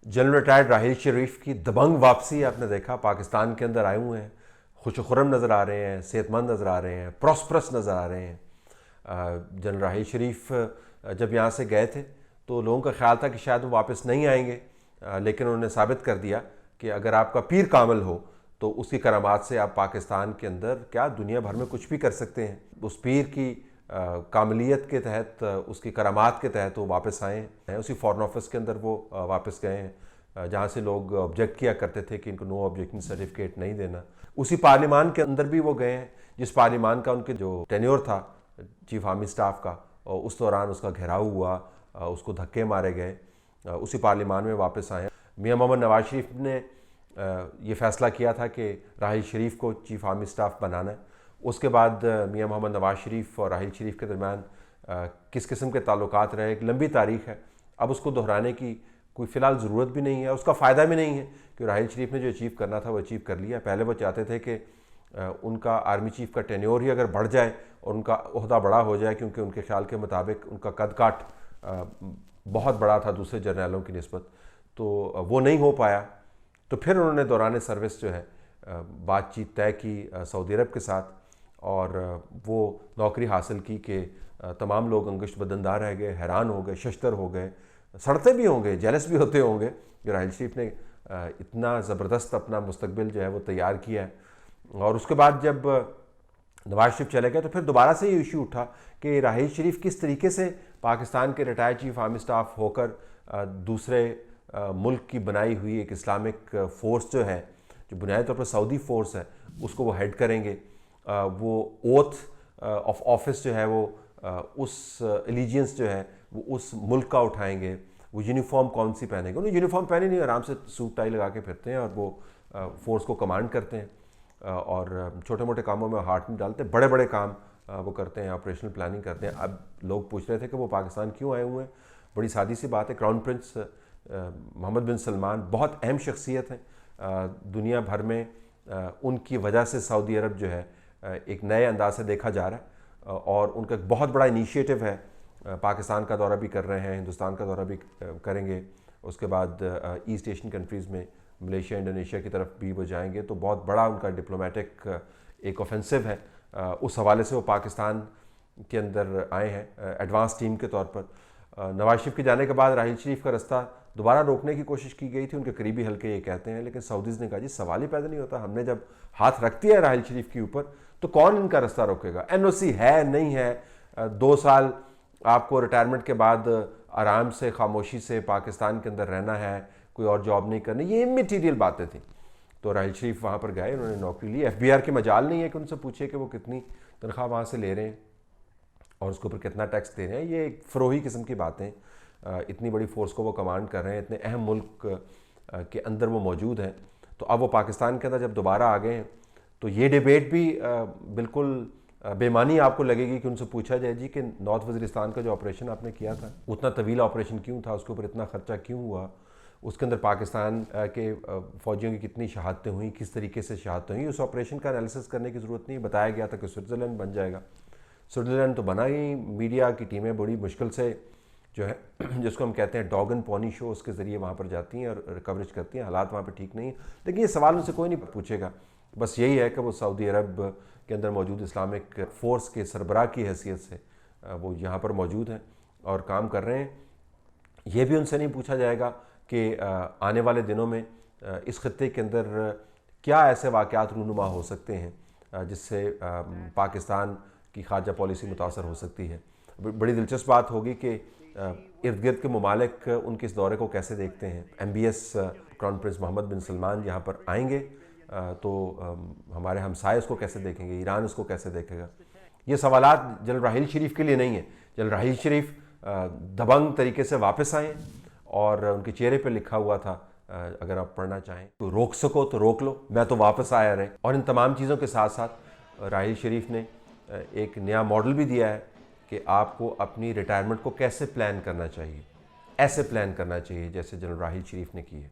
General retired Rahil शरीफ की दबंग वापसी आपने देखा, पाकिस्तान के अंदर आए हुए हैं, खुश खुरम नज़र आ रहे हैं, सेहतमंद नज़र आ रहे हैं, प्रॉस्परस नज़र आ रहे हैं। जनरल राहिल शरीफ जब यहाँ से गए थे तो लोगों का ख्याल था कि शायद वो वापस नहीं आएंगे, लेकिन उन्होंने साबित कर दिया कि अगर आपका पीर कामिल हो तो उसकी करामात से आप पाकिस्तान के अंदर क्या दुनिया भर में कुछ भी कर सकते हैं। उस पीर की कामिलियत के तहत, उसकी करामात के तहत वो वापस आए हैं। उसी फॉरेन ऑफिस के अंदर वो वापस गए हैं जहाँ से लोग ऑब्जेक्ट किया करते थे कि इनको नो ऑब्जेक्शन सर्टिफिकेट नहीं देना। उसी पार्लिमान के अंदर भी वो गए हैं जिस पार्लिमान का उनके जो टेन्योर था चीफ आर्मी स्टाफ का, और उस दौरान उसका घेराव हुआ, उसको धक्के मारे गए। उसी पार्लिमान में वापस आए। मियां मोहम्मद नवाज शरीफ ने ये फ़ैसला किया था कि राहिल शरीफ को चीफ आर्मी स्टाफ बनाना है। उसके बाद मियां मोहम्मद नवाज शरीफ और राहिल शरीफ के दरमियान किस किस्म के ताल्लुकात रहे, एक लंबी तारीख़ है। अब उसको दोहराने की कोई फ़िलहाल ज़रूरत भी नहीं है, उसका फ़ायदा भी नहीं है कि राहिल शरीफ ने जो अचीव करना था वो अचीव कर लिया। पहले वो चाहते थे कि उनका आर्मी चीफ का टेन्योर ही अगर बढ़ जाए और उनका ओहदा बड़ा हो जाए, क्योंकि उनके ख्याल के मुताबिक उनका कद काट बहुत बड़ा था दूसरे जर्नलों की निस्बत, तो वो नहीं हो पाया। तो फिर उन्होंने दौरान सर्विस जो है बातचीत तय की सऊदी अरब के साथ, और वो नौकरी हासिल की कि तमाम लोग अंगुष्ठ बदनदार रह गए, हैरान हो गए, शशतर हो गए, सड़ते भी होंगे, जेलस भी होते होंगे कि राहिल शरीफ ने इतना ज़बरदस्त अपना मुस्तकबिल जो है वो तैयार किया है। और उसके बाद जब नवाज शरीफ चले गए तो फिर दोबारा से ये इशू उठा कि राहिल शरीफ किस तरीके से पाकिस्तान के रिटायर्ड चीफ आर्मी स्टाफ होकर दूसरे मुल्क की बनाई हुई एक इस्लामिक फ़ोर्स जो है, जो बुनियादी तौर पर सऊदी फ़ोर्स है, उसको वो हेड करेंगे। वो ओथ ऑफ ऑफिस जो है वो उस एलिजियंस जो है वो उस मुल्क का उठाएंगे। वो यूनिफॉर्म कौन सी पहनेंगे? उन्हें यूनिफॉर्म पहने नहीं, आराम से सूट टाई लगा के फिरते हैं और वो फ़ोर्स को कमांड करते हैं, और छोटे मोटे कामों में हाथ नहीं डालते, बड़े बड़े काम वो करते हैं, ऑपरेशनल प्लानिंग करते हैं। अब लोग पूछ रहे थे कि वो पाकिस्तान क्यों आए हुए हैं। बड़ी सादी सी बात है, क्राउन प्रिंस मोहम्मद बिन सलमान बहुत अहम शख्सियत हैं दुनिया भर में। उनकी वजह से सऊदी अरब जो है एक नए अंदाज से देखा जा रहा है, और उनका एक बहुत बड़ा इनिशिएटिव है। पाकिस्तान का दौरा भी कर रहे हैं, हिंदुस्तान का दौरा भी करेंगे, उसके बाद ईस्ट एशियन कंट्रीज़ में मलेशिया, इंडोनेशिया की तरफ भी वो जाएंगे। तो बहुत बड़ा उनका डिप्लोमेटिक एक ऑफेंसिव है। उस हवाले से वो पाकिस्तान के अंदर आए हैं एडवांस टीम के तौर पर। नवाज शरीफ के जाने के बाद राहिल शरीफ का रास्ता दोबारा रोकने की कोशिश की गई थी, उनके करीबी हल्के ये कहते हैं, लेकिन सऊदीज़ ने कहा जी सवाल ही पैदा नहीं होता, हमने जब हाथ रख दिया है राहिल शरीफ के ऊपर तो कौन इनका रास्ता रोकेगा। एनओसी है नहीं है, 2 साल आपको रिटायरमेंट के बाद आराम से खामोशी से पाकिस्तान के अंदर रहना है, कोई और जॉब नहीं करनी, ये इमैटीरियल बातें थी। तो राहिल शरीफ वहाँ पर गए, उन्होंने नौकरी ली। एफबीआर की मजाल नहीं है कि उनसे पूछे कि वो कितनी तनख्वाह वहाँ से ले रहे हैं और उसके ऊपर कितना टैक्स दे रहे हैं। ये एक फ़रोही किस्म की बातें। इतनी बड़ी फ़ोर्स को वो कमांड कर रहे हैं, इतने अहम मुल्क के अंदर वो मौजूद हैं। तो अब वो पाकिस्तान के अंदर जब दोबारा आ गए हैं तो ये डिबेट भी बिल्कुल बेमानी आपको लगेगी कि उनसे पूछा जाए जी कि नॉर्थ वज़ीरिस्तान का जो ऑपरेशन आपने किया था, उतना तवीला ऑपरेशन क्यों था, उसके ऊपर इतना ख़र्चा क्यों हुआ, उसके अंदर पाकिस्तान के फ़ौजियों की कितनी शहादतें हुई, किस तरीके से शहादतें हुई, उस ऑपरेशन का एनालिसिस करने की ज़रूरत नहीं। बताया गया था कि स्विट्ज़रलैंड बन जाएगा, स्विट्ज़रलैंड तो बना ही। मीडिया की टीमें बड़ी मुश्किल से जो है जिसको हम कहते हैं डॉग एंड पॉनी शो, उसके ज़रिए वहाँ पर जाती हैं और कवरेज करती हैं। हालात वहाँ पर ठीक नहीं है, लेकिन ये सवाल उनसे कोई नहीं पूछेगा। बस यही है कि वो सऊदी अरब के अंदर मौजूद इस्लामिक फ़ोर्स के सरबराह की हैसियत से वो यहाँ पर मौजूद हैं और काम कर रहे हैं। ये भी उनसे नहीं पूछा जाएगा कि आने वाले दिनों में इस खत्ते के अंदर क्या ऐसे वाक़यात रूनुमा हो सकते हैं जिससे पाकिस्तान की ख़ारजा पॉलिसी मुतासर हो सकती है। बड़ी दिलचस्प बात होगी कि इर्द गिर्द के ममालिक उनके इस दौरे को कैसे देखते हैं। MBS क्राउन प्रिंस मोहम्मद बिन सलमान यहाँ पर आएंगे तो हमारे हमसाए उसको कैसे देखेंगे, ईरान उसको कैसे देखेगा। ये सवालात जनरल राहिल शरीफ के लिए नहीं है। जनरल राहिल शरीफ दबंग तरीके से वापस आए और उनके चेहरे पर लिखा हुआ था, अगर आप पढ़ना चाहें तो रोक सको तो रोक लो, मैं तो वापस आया रहे। और इन तमाम चीज़ों के साथ साथ राहिल शरीफ ने एक नया मॉडल भी दिया है कि आपको अपनी रिटायरमेंट को कैसे प्लान करना चाहिए, ऐसे प्लान करना चाहिए जैसे जनरल राहिल शरीफ ने की है।